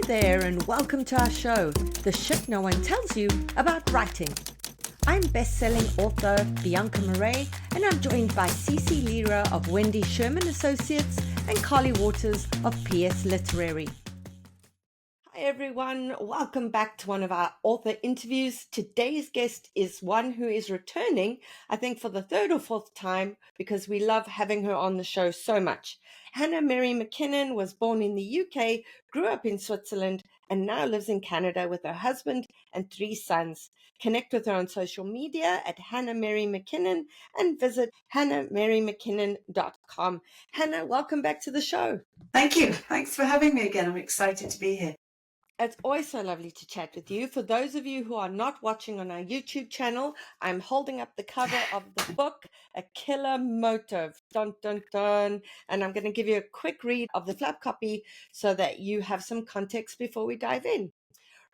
there, and welcome to our show, The Shit No One Tells You About Writing. I'm best-selling author Bianca, and I'm joined by Cece Lira of Wendy Sherman Associates and Carly Waters of PS Literary. Hi everyone, welcome back to one of our author interviews. Today's guest is one who is returning, I think for the third or fourth time, because we love having her on the show so much. Hannah Mary McKinnon was born in the UK, grew up in Switzerland, and now lives in Canada with her husband and 3 sons. Connect with her on social media at Hannah Mary McKinnon and visit hannahmarymckinnon.com. Hannah, welcome back to the show. Thank you. Thanks for having me again. I'm excited to be here. It's always so lovely to chat with you. For those of you who are not watching on our YouTube channel, I'm holding up the cover of the book, A Killer Motive, dun, dun, dun. And I'm going to give you a quick read of the flap copy so that you have some context before we dive in.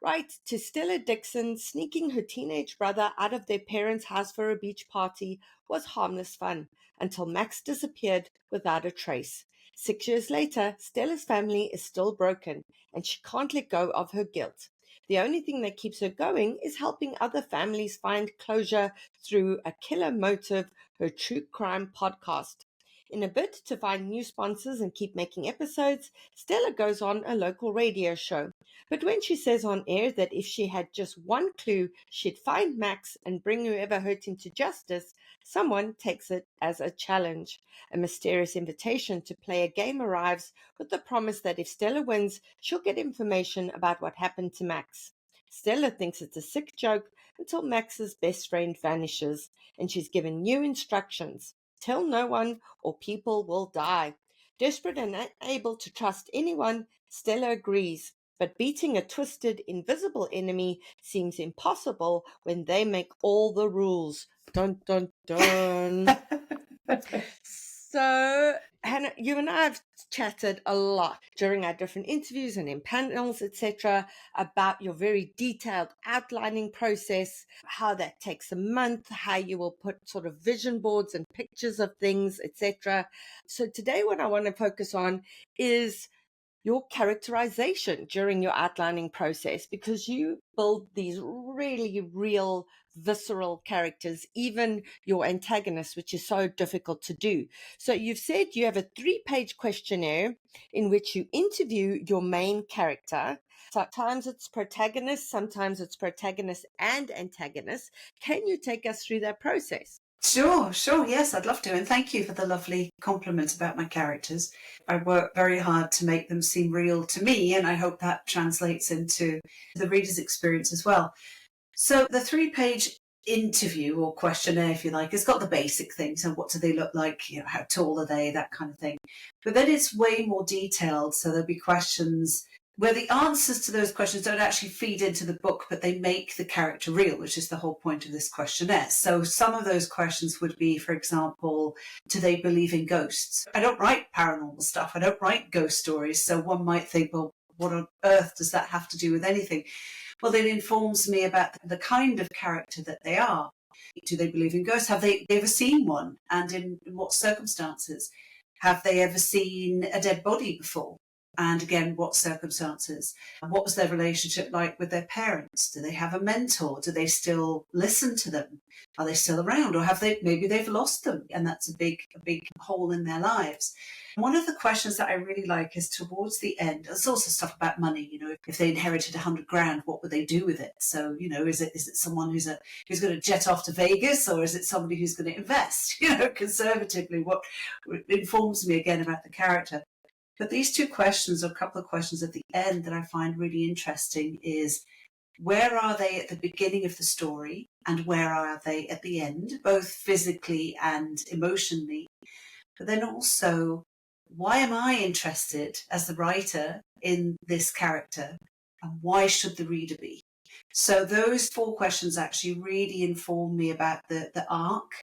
Right, to Stella Dixon, sneaking her teenage brother out of their parents' house for a beach party was harmless fun until Max disappeared without a trace. 6 years later, Stella's family is still broken and she can't let go of her guilt. The only thing that keeps her going is helping other families find closure through A Killer Motive, her true crime podcast. In a bid to find new sponsors and keep making episodes, Stella goes on a local radio show. But when she says on air that if she had just one clue, she'd find Max and bring whoever hurt him to justice, someone takes it as a challenge. A mysterious invitation to play a game arrives with the promise that if Stella wins, she'll get information about what happened to Max. Stella thinks it's a sick joke until Max's best friend vanishes and she's given new instructions. Tell no one or people will die. Desperate and unable to trust anyone, Stella agrees. But beating a twisted, invisible enemy seems impossible when they make all the rules. Dun, dun, dun. So, Hannah, you and I have chatted a lot during our different interviews and in panels, etc., about your very detailed outlining process, how that takes a month, how you will put sort of vision boards and pictures of things, etc. So today what I want to focus on is your characterization during your outlining process, because you build these really real, visceral characters, even your antagonist, which is so difficult to do. So you've said you have a 3-page questionnaire in which you interview your main character. Sometimes it's protagonist, sometimes it's protagonist and antagonist. Can you take us through that process? Sure. Yes, I'd love to. And thank you for the lovely compliment about my characters. I work very hard to make them seem real to me, and I hope that translates into the reader's experience as well. So the 3-page interview or questionnaire, if you like, has got the basic things. And what do they look like? How tall are they? That kind of thing. But then it's way more detailed. So there'll be questions where the answers to those questions don't actually feed into the book, but they make the character real, which is the whole point of this questionnaire. So some of those questions would be, for example, do they believe in ghosts? I don't write paranormal stuff. I don't write ghost stories. So one might think, well, what on earth does that have to do with anything? Well, it informs me about the kind of character that they are. Do they believe in ghosts? Have they ever seen one? And in what circumstances? Have they ever seen a dead body before? And again, what circumstances? What was their relationship like with their parents? Do they have a mentor? Do they still listen to them? Are they still around? Or maybe they've lost them, and that's a big hole in their lives. One of the questions that I really like is towards the end. There's also stuff about money. If they inherited $100,000, what would they do with it? So, is it someone who's going to jet off to Vegas, or is it somebody who's going to invest? Conservatively, what informs me again about the character. But these 2 questions, or a couple of questions at the end that I find really interesting, is where are they at the beginning of the story and where are they at the end, both physically and emotionally? But then also, why am I interested as the writer in this character, and why should the reader be? So those 4 questions actually really inform me about the arc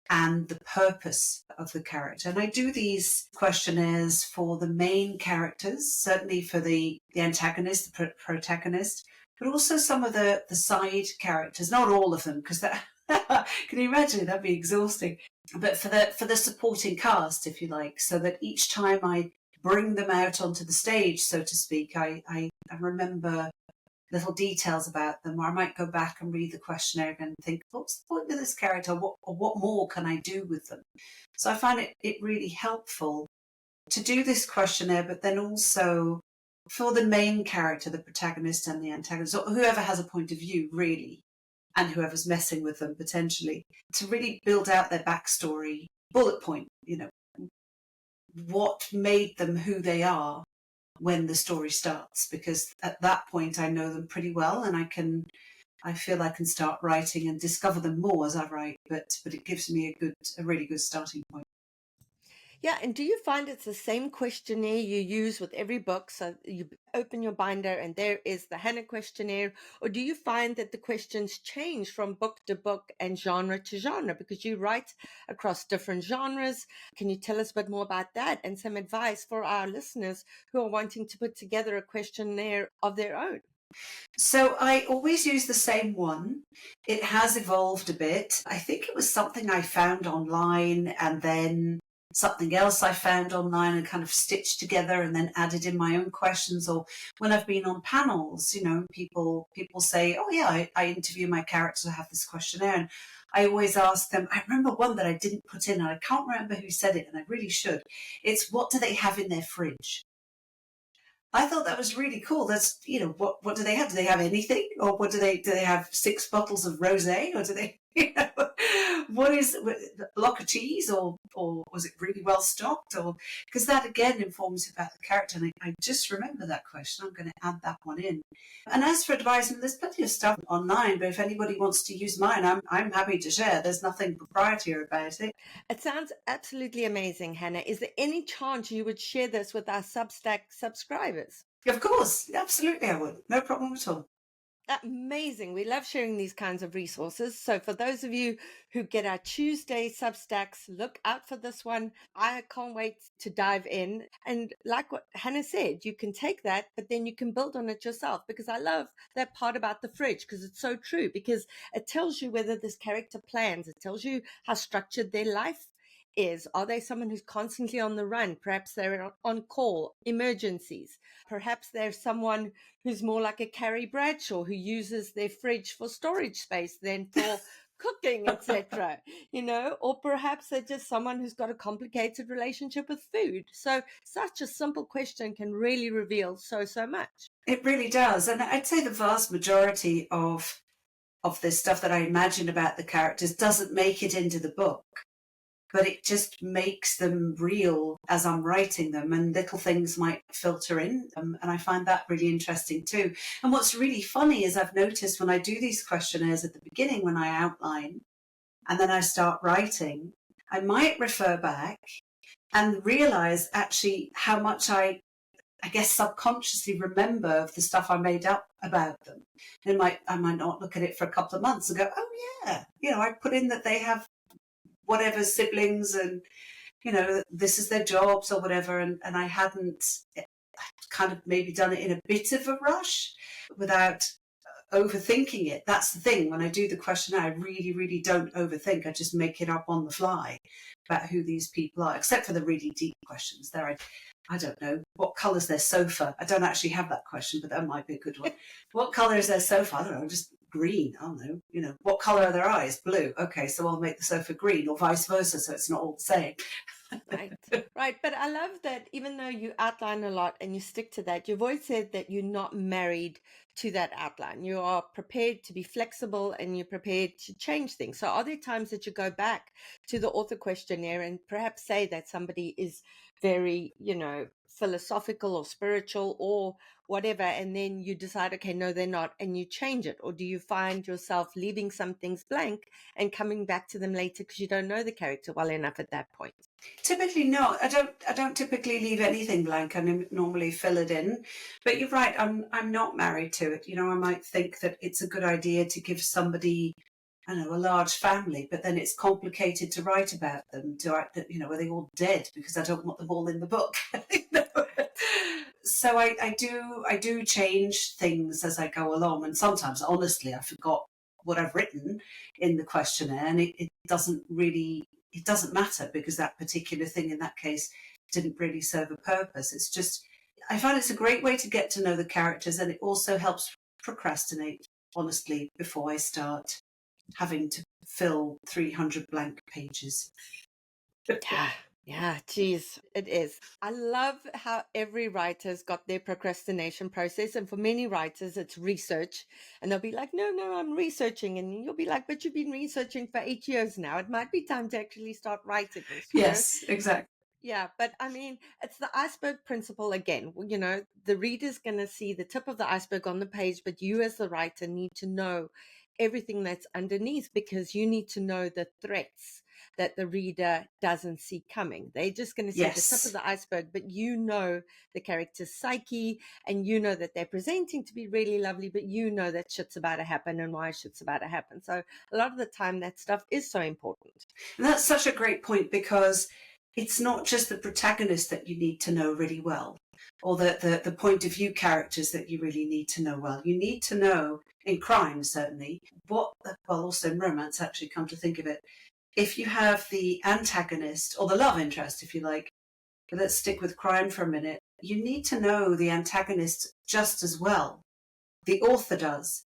and the purpose of the character. And I do these questionnaires for the main characters, certainly for the antagonist, the protagonist, but also some of the side characters, not all of them, because that can you imagine? That'd be exhausting. But for the supporting cast, if you like, so that each time I bring them out onto the stage, so to speak. I remember little details about them, or I might go back and read the questionnaire again and think, what's the point of this character? What more can I do with them? So I find it really helpful to do this questionnaire, but then also for the main character, the protagonist and the antagonist, or whoever has a point of view, really, and whoever's messing with them potentially, to really build out their backstory, bullet point, what made them who they are when the story starts, because at that point I know them pretty well, and I feel I can start writing and discover them more as I write, but it gives me a really good starting point. Yeah, and do you find it's the same questionnaire you use with every book? So you open your binder and there is the Hannah questionnaire, or do you find that the questions change from book to book and genre to genre because you write across different genres? Can you tell us a bit more about that and some advice for our listeners who are wanting to put together a questionnaire of their own? So I always use the same one. It has evolved a bit. I think it was something I found online, and then something else I found online and kind of stitched together and then added in my own questions. Or when I've been on panels, people say, oh yeah, I interview my characters, I have this questionnaire. And I always ask them, I remember one that I didn't put in, and I can't remember who said it, and I really should. It's, what do they have in their fridge? I thought that was really cool. That's, what do they have? Do they have anything? Or what do they have 6 bottles of rosé? Or do they, what is a block of cheese? Or was it really well stocked? Or, because that again informs about the character. And I just remember that question. I'm going to add that one in. And as for advice, there's plenty of stuff online, but if anybody wants to use mine, I'm happy to share. There's nothing proprietary about it. It sounds absolutely amazing, Hannah. Is there any chance you would share this with our Substack subscribers? Of course, absolutely I would. No problem at all. Amazing. We love sharing these kinds of resources. So for those of you who get our Tuesday Substacks, look out for this one. I can't wait to dive in. And like what Hannah said, you can take that, but then you can build on it yourself, because I love that part about the fridge, because it's so true, because it tells you whether this character plans. It tells you how structured their life is. Are they someone who's constantly on the run? Perhaps they're on call, emergencies. Perhaps they're someone who's more like a Carrie Bradshaw, who uses their fridge for storage space than for cooking, etc. Or perhaps they're just someone who's got a complicated relationship with food. So such a simple question can really reveal so much. It really does. And I'd say the vast majority of this stuff that I imagine about the characters doesn't make it into the book, but it just makes them real as I'm writing them, and little things might filter in. And I find that really interesting too. And what's really funny is I've noticed when I do these questionnaires at the beginning, when I outline and then I start writing, I might refer back and realize actually how much I guess subconsciously remember of the stuff I made up about them. And I might not look at it for a couple of months and go, oh yeah, I put in that they have whatever siblings, and this is their jobs or whatever, and I hadn't kind of maybe done it in a bit of a rush without overthinking it. That's the thing. When I do the questionnaire, I really don't overthink. I just make it up on the fly about who these people are, except for the really deep questions. I don't know, what colour's their sofa? I don't actually have that question, but that might be a good one. What colour is their sofa? I don't know, just green. I don't know. What colour are their eyes? Blue. Okay, so I'll make the sofa green, or vice versa, so it's not all the same. Right. But I love that even though you outline a lot and you stick to that, you've always said that you're not married to that outline. You are prepared to be flexible and you're prepared to change things. So are there times that you go back to the author questionnaire and perhaps say that somebody is very, philosophical or spiritual or whatever, and then you decide, okay, no, they're not, and you change it? Or do you find yourself leaving some things blank and coming back to them later because you don't know the character well enough at that point? Typically not. I don't typically leave anything blank. I normally fill it in. But you're right, I'm not married to it. I might think that it's a good idea to give somebody, I don't know, a large family, but then it's complicated to write about them. Are they all dead? Because I don't want them all in the book. So I do change things as I go along, and sometimes, honestly, I forgot what I've written in the questionnaire, and it doesn't matter, because that particular thing in that case didn't really serve a purpose. It's just, I find it's a great way to get to know the characters, and it also helps procrastinate, honestly, before I start having to fill 300 blank pages. Yeah, yeah, geez, it is. I love how every writer's got their procrastination process. And for many writers, it's research. And they'll be like, no, I'm researching. And you'll be like, but you've been researching for 8 years now. It might be time to actually start writing this, Yes, exactly. Yeah, but I mean, it's the iceberg principle again. The reader's going to see the tip of the iceberg on the page, but you as the writer need to know everything that's underneath, because you need to know the threats that the reader doesn't see coming. They're just going to see the tip Yes. of the iceberg, but you know the character's psyche, and you know that they're presenting to be really lovely, but you know that shit's about to happen and why shit's about to happen. So a lot of the time that stuff is so important. And that's such a great point, because it's not just the protagonist that you need to know really well, or the point of view characters that you really need to know well. You need to know, in crime certainly, well, also in romance, actually, come to think of it, if you have the antagonist, or the love interest, if you like, but let's stick with crime for a minute, you need to know the antagonist just as well. The author does,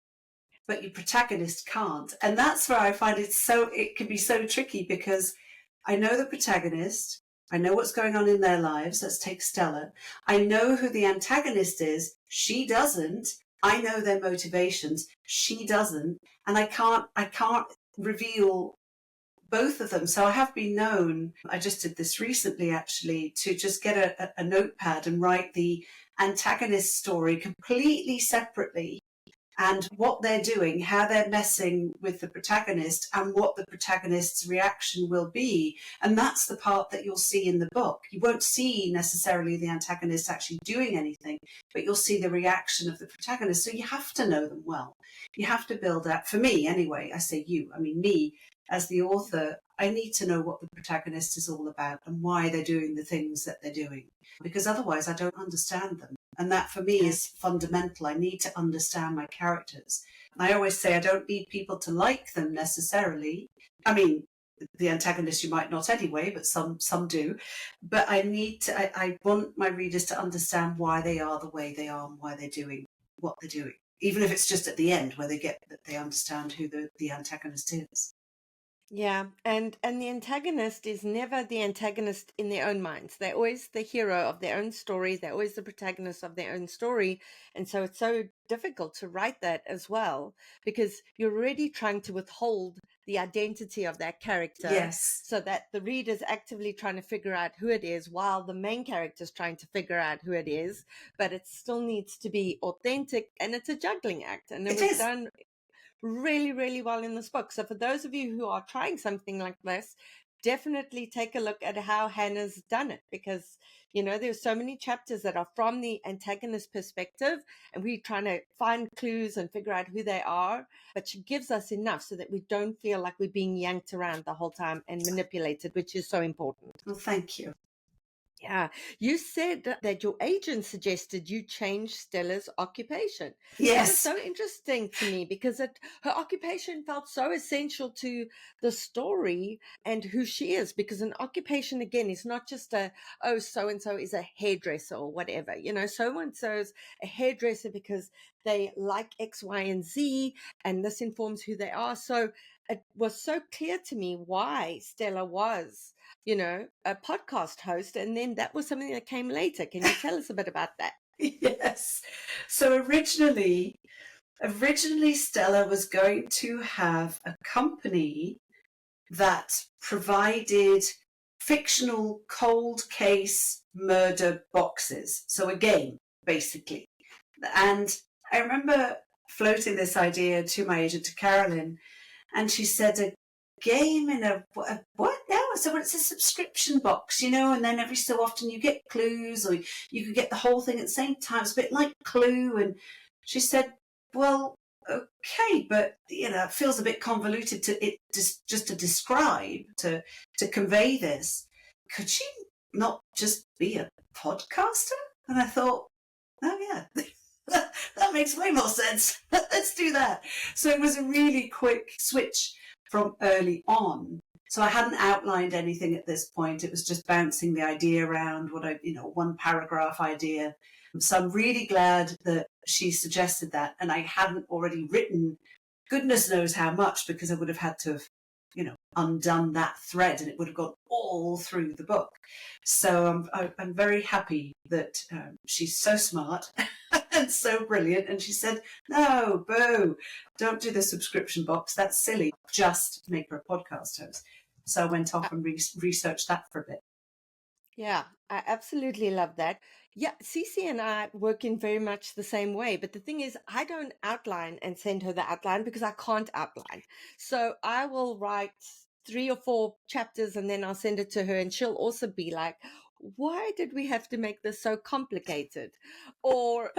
but your protagonist can't. And that's where I find it can be so tricky, because I know the protagonist, I know what's going on in their lives. Let's take Stella. I know who the antagonist is. She doesn't. I know their motivations. She doesn't. And I can't reveal both of them. So I have been known, I just did this recently actually, to just get a notepad and write the antagonist story completely separately, and what they're doing, how they're messing with the protagonist, and what the protagonist's reaction will be. And that's the part that you'll see in the book. You won't see necessarily the antagonist actually doing anything, but you'll see the reaction of the protagonist. So you have to know them well. You have to build up, for me anyway, I say you, I mean me, as the author, I need to know what the protagonist is all about and why they're doing the things that they're doing, because otherwise I don't understand them. And that for me is fundamental. I need to understand my characters. And I always say I don't need people to like them necessarily. I mean, the antagonist you might not anyway, but some do. But I want my readers to understand why they are the way they are and why they're doing what they're doing. Even if it's just at the end where they understand who the antagonist is. Yeah, and the antagonist is never the antagonist in their own minds. They're always the hero of their own story. They're always the protagonist of their own story. And so it's so difficult to write that as well, because you're already trying to withhold the identity of that character, Yes. so that the reader's actively trying to figure out who it is, while the main character's trying to figure out who it is. But it still needs to be authentic, and it's a juggling act. And it was done really, really well in this book. So for those of you who are trying something like this, definitely take a look at how Hannah's done it, because there's so many chapters that are from the antagonist perspective, and we're trying to find clues and figure out who they are, but she gives us enough so that we don't feel like we're being yanked around the whole time and manipulated, which is so important. Well, thank you. Yeah, you said that your agent suggested you change Stella's occupation. Yes. That was so interesting to me, because her occupation felt so essential to the story and who she is, because an occupation, again, is not just so-and-so is a hairdresser or whatever. So-and-so's a hairdresser because they like X, Y, and Z, and this informs who they are. So it was so clear to me why Stella was a podcast host, and then that was something that came later. Can you tell us a bit about that? Yes. So originally Stella was going to have a company that provided fictional cold case murder boxes. So a game, basically. And I remember floating this idea to my agent, to Carolyn, and she said, a game in a what now? So it's a subscription box, and then every so often you get clues, or you could get the whole thing at the same time. It's a bit like Clue. And she said, well, okay, but it feels a bit convoluted just to describe, to convey this. Could she not just be a podcaster? And I thought, oh yeah. That makes way more sense. Let's do that. So it was a really quick switch from early on. So I hadn't outlined anything at this point. It was just bouncing the idea around, one paragraph idea. So I'm really glad that she suggested that. And I hadn't already written goodness knows how much, because I would have had to have, undone that thread, and it would have gone all through the book. So I'm very happy that she's so smart and so brilliant. And she said, no, boo, don't do the subscription box. That's silly. Just make her a podcast host. So I went off and researched that for a bit. Yeah, I absolutely love that. Yeah, Cece and I work in very much the same way. But the thing is, I don't outline and send her the outline because I can't outline. So I will write 3 or 4 chapters and then I'll send it to her, and she'll also be like, why did we have to make this so complicated? Or,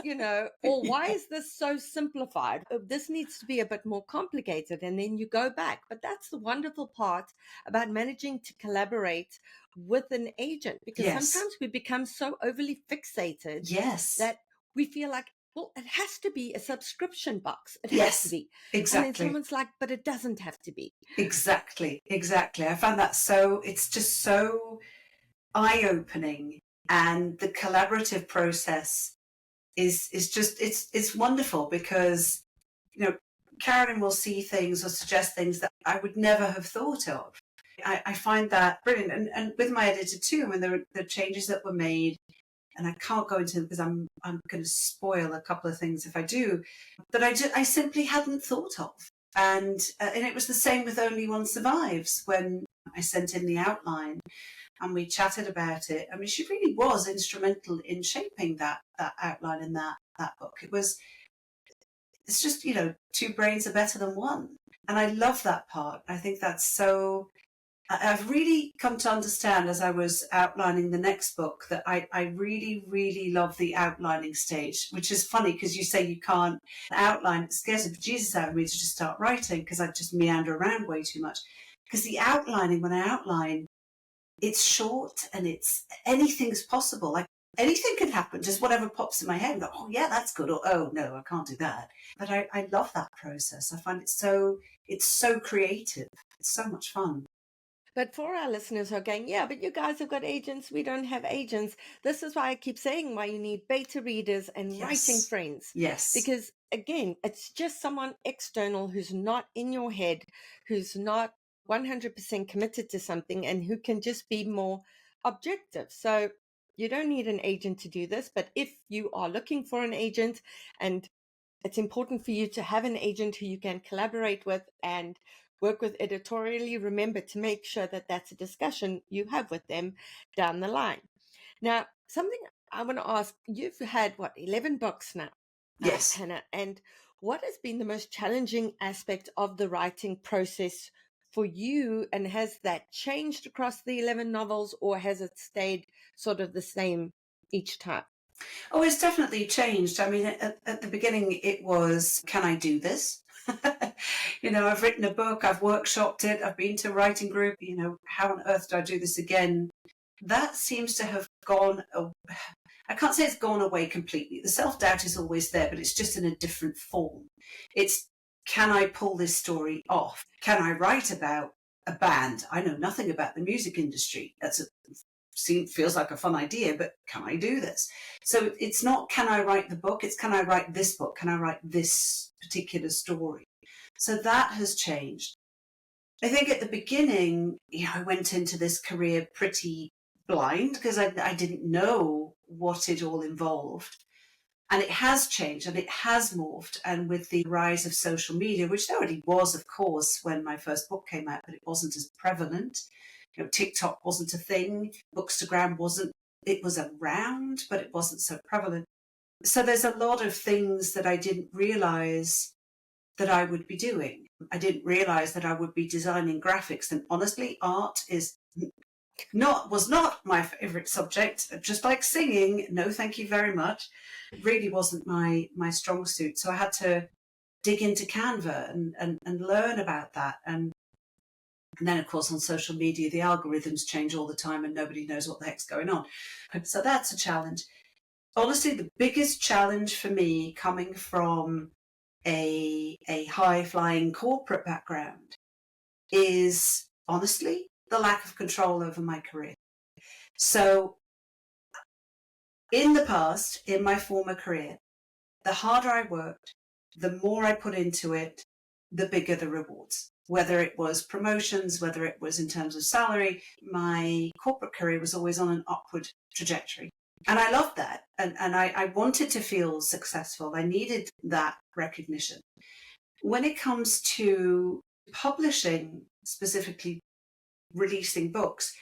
or why is this so simplified? This needs to be a bit more complicated. And then you go back. But that's the wonderful part about managing to collaborate with an agent, because Yes. sometimes we become so overly fixated Yes. that we feel like, well, it has to be a subscription box. It Yes, has to be. exactly. And then someone's like, but it doesn't have to be. Exactly. I found that it's just so eye-opening, and the collaborative process is just, it's wonderful, because, Carolyn will see things or suggest things that I would never have thought of. I find that brilliant. And with my editor too, when there were changes that were made, and I can't go into them because I'm going to spoil a couple of things if I do, that I simply hadn't thought of. And it was the same with Only One Survives, when I sent in the outline and we chatted about it. I mean, she really was instrumental in shaping that outline in that book. It's just, two brains are better than one. And I love that part. I think that's so, I've really come to understand, as I was outlining the next book, that I really, really love the outlining stage, which is funny because you say you can't outline. It scares the bejesus out of me to just start writing, because I just meander around way too much. Because the outlining, when I outline, it's short and it's anything's possible. Like anything can happen, just whatever pops in my head. Oh yeah, that's good. Or oh no, I can't do that. But I love that process. I find it's so creative. It's so much fun. But for our listeners who are going, yeah, but you guys have got agents, we don't have agents. This is why I keep saying why you need beta readers and writing friends. Yes. Because again, it's just someone external who's not in your head, who's not 100% committed to something, and who can just be more objective. So you don't need an agent to do this. But if you are looking for an agent, and it's important for you to have an agent who you can collaborate with and work with editorially, remember to make sure that that's a discussion you have with them down the line. Now, something I want to ask, you've had 11 books now, Yes. Hannah, and what has been the most challenging aspect of the writing process for you? And has that changed across the 11 novels, or has it stayed sort of the same each time? Oh, it's definitely changed. I mean, at the beginning, it was, can I do this? I've written a book, I've workshopped it, I've been to a writing group, how on earth do I do this again? That seems to have gone, I can't say it's gone away completely. The self-doubt is always there, but it's just in a different form. It's, can I pull this story off? Can I write about a band? I know nothing about the music industry. Feels like a fun idea, but can I do this? So it's not, can I write the book? It's, can I write this book? Can I write this particular story? So that has changed. I think at the beginning, I went into this career pretty blind, because I didn't know what it all involved. And it has changed and it has morphed. And with the rise of social media, which there already was, of course, when my first book came out, but it wasn't as prevalent. TikTok wasn't a thing. Bookstagram wasn't. It was around, but it wasn't so prevalent. So there's a lot of things that I didn't realize that I would be doing. I didn't realize that I would be designing graphics. And honestly, art was not my favorite subject. Just like singing, no, thank you very much. It really wasn't my strong suit. So I had to dig into Canva and learn about that. And then, of course, on social media, the algorithms change all the time and nobody knows what the heck's going on. So that's a challenge. Honestly, the biggest challenge for me, coming from a high-flying corporate background, is honestly, the lack of control over my career. So in the past, in my former career, the harder I worked, the more I put into it, the bigger the rewards. Whether it was promotions, whether it was in terms of salary, my corporate career was always on an upward trajectory. And I loved that. And I wanted to feel successful. I needed that recognition. When it comes to publishing, specifically releasing books,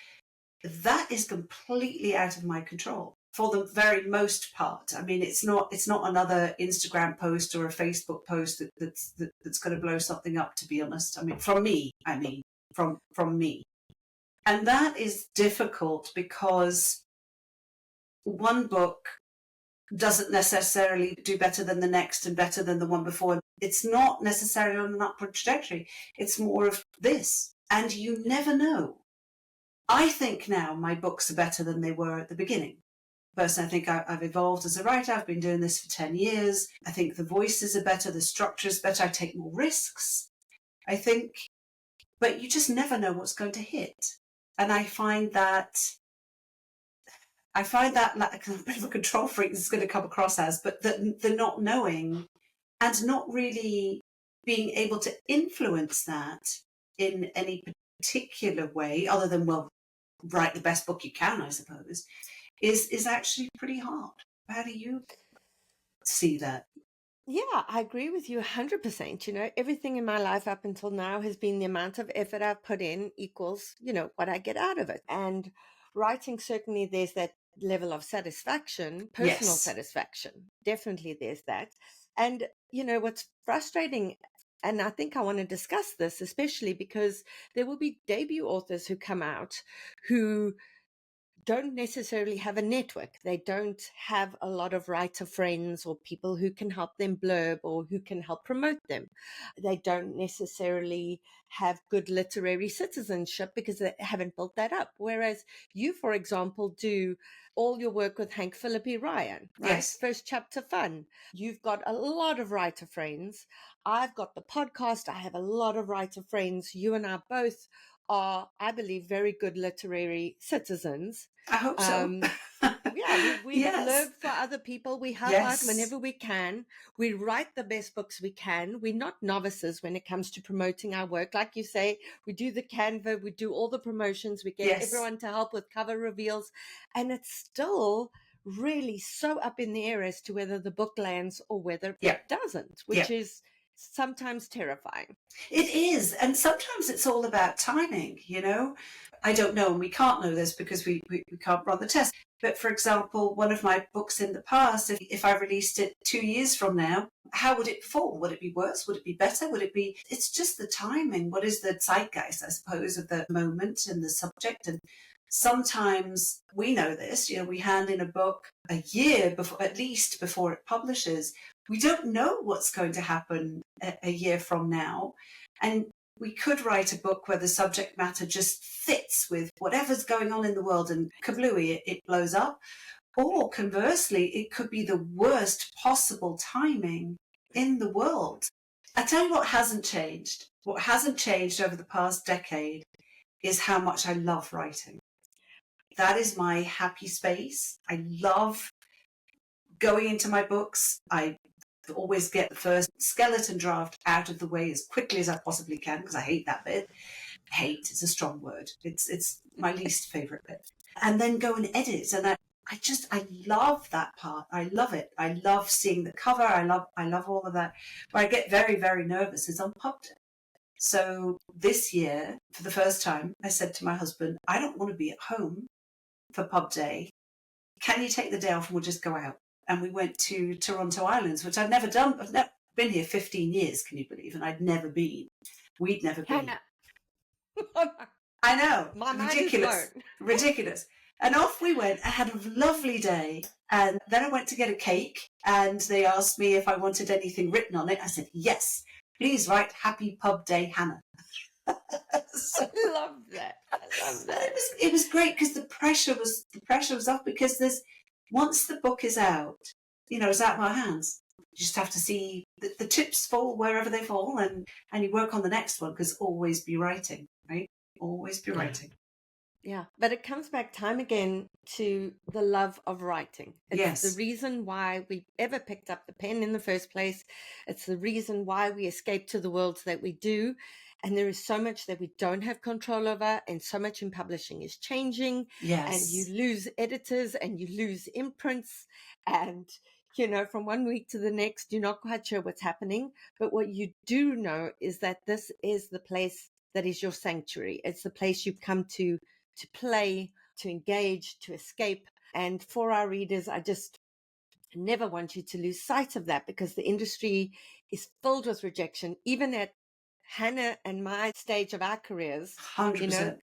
that is completely out of my control for the very most part. I mean, it's not another Instagram post or a Facebook post that's going to blow something up, to be honest. I mean, from me, from me. And that is difficult because one book doesn't necessarily do better than the next and better than the one before. It's not necessarily on an upward trajectory. It's more of this. And you never know. I think now my books are better than they were at the beginning. Personally, I think I've evolved as a writer. I've been doing this for 10 years. I think the voices are better, the structure is better. I take more risks, I think. But you just never know what's going to hit. And I find that like a bit of a control freak is going to come across as, but the not knowing and not really being able to influence that in any particular way, other than, well, write the best book you can, I suppose, is actually pretty hard. How do you see that? Yeah, I agree with you 100%. Everything in my life up until now has been the amount of effort I've put in equals, what I get out of it. And writing, certainly there's that level of satisfaction, personal Yes. satisfaction. Definitely there's that. And, what's frustrating, and I think I want to discuss this, especially because there will be debut authors who come out who don't necessarily have a network. They don't have a lot of writer friends or people who can help them blurb or who can help promote them. They don't necessarily have good literary citizenship because they haven't built that up. Whereas you, for example, do all your work with Hank Philippi Ryan, right? Yes. First Chapter Fun. You've got a lot of writer friends. I've got the podcast. I have a lot of writer friends. You and I both are, I believe, very good literary citizens. I hope so. Yeah, we Yes. blurb for other people. We help out whenever we can. We write the best books we can. We're not novices when it comes to promoting our work. Like you say, we do the Canva, we do all the promotions, we get everyone to help with cover reveals. And it's still really so up in the air as to whether the book lands or whether it doesn't, which is sometimes terrifying. It is. And sometimes it's all about timing, I don't know, and we can't know this because we can't run the test. But for example, one of my books in the past, if I released it 2 years from now, how would it perform? Would it be worse? Would it be better? It's just the timing. What is the zeitgeist, I suppose, of the moment and the subject? And sometimes we know this, we hand in a book a year before, at least before it publishes. We don't know what's going to happen a year from now. And we could write a book where the subject matter just fits with whatever's going on in the world and kablooey, it blows up. Or conversely, it could be the worst possible timing in the world. I tell you what hasn't changed. What hasn't changed over the past decade is how much I love writing. That is my happy space. I love going into my books. I always get the first skeleton draft out of the way as quickly as I possibly can because I hate that bit. Hate is a strong word. It's my least favorite bit. And then go and edit. And I love that part. I love it. I love seeing the cover. I love all of that. Where I get very, very nervous is on pub day. So this year, for the first time, I said to my husband, I don't want to be at home for pub day. Can you take the day off and we'll just go out? And we went to Toronto Islands, which I'd never done. I've never been here 15 years, can you believe? And I'd never been. We'd never been. Hannah. I know. My ridiculous. Ridiculous. And off we went. I had a lovely day. And then I went to get a cake and they asked me if I wanted anything written on it. I said, yes, please write Happy Pub Day, Hannah. So, I love that. It was great because the pressure was off because once the book is out, it's out of our hands. You just have to see the chips fall wherever they fall and you work on the next one because always be writing, right? Always be writing. Yeah, but it comes back time again to the love of writing. It's the Yes. reason why we ever picked up the pen in the first place. It's the reason why we escape to the worlds that we do. And there is so much that we don't have control over, and so much in publishing is changing. And you Yes. lose editors and you lose imprints. And, from one week to the next, you're not quite sure what's happening. But what you do know is that this is the place that is your sanctuary. It's the place you come to play, to engage, to escape. And for our readers, I just never want you to lose sight of that, because the industry is filled with rejection, even at Hannah and my stage of our careers. 100%.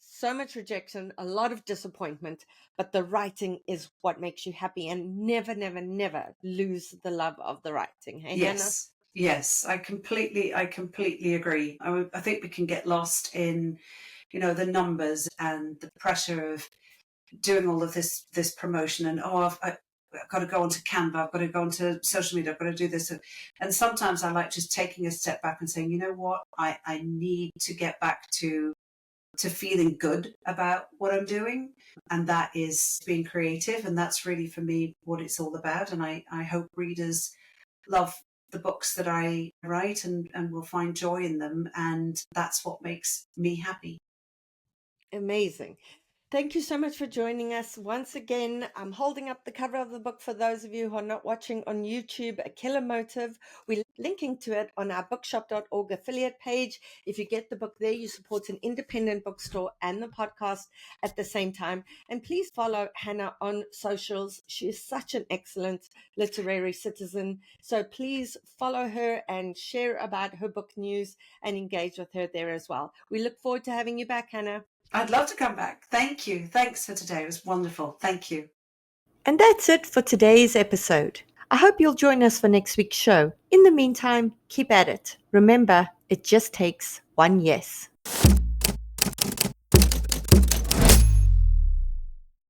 So much rejection, a lot of disappointment, but the writing is what makes you happy. And never, never, never lose the love of the writing. Hey, Hannah? Yes, I completely agree. I think we can get lost in, the numbers and the pressure of doing all of this promotion, and I've got to go onto Canva, I've got to go onto social media, I've got to do this. And sometimes I like just taking a step back and saying, you know what, I need to get back to feeling good about what I'm doing. And that is being creative. And that's really, for me, what it's all about. And I hope readers love the books that I write, and will find joy in them. And that's what makes me happy. Amazing. Thank you so much for joining us once again. I'm holding up the cover of the book for those of you who are not watching on YouTube, A Killer Motive. We're linking to it on our bookshop.org affiliate page. If you get the book there, you support an independent bookstore and the podcast at the same time. And please follow Hannah on socials. She is such an excellent literary citizen. So please follow her and share about her book news and engage with her there as well. We look forward to having you back, Hannah. I'd love to come back. Thank you. Thanks for today. It was wonderful. Thank you. And that's it for today's episode. I hope you'll join us for next week's show. In the meantime, keep at it. Remember, it just takes one yes.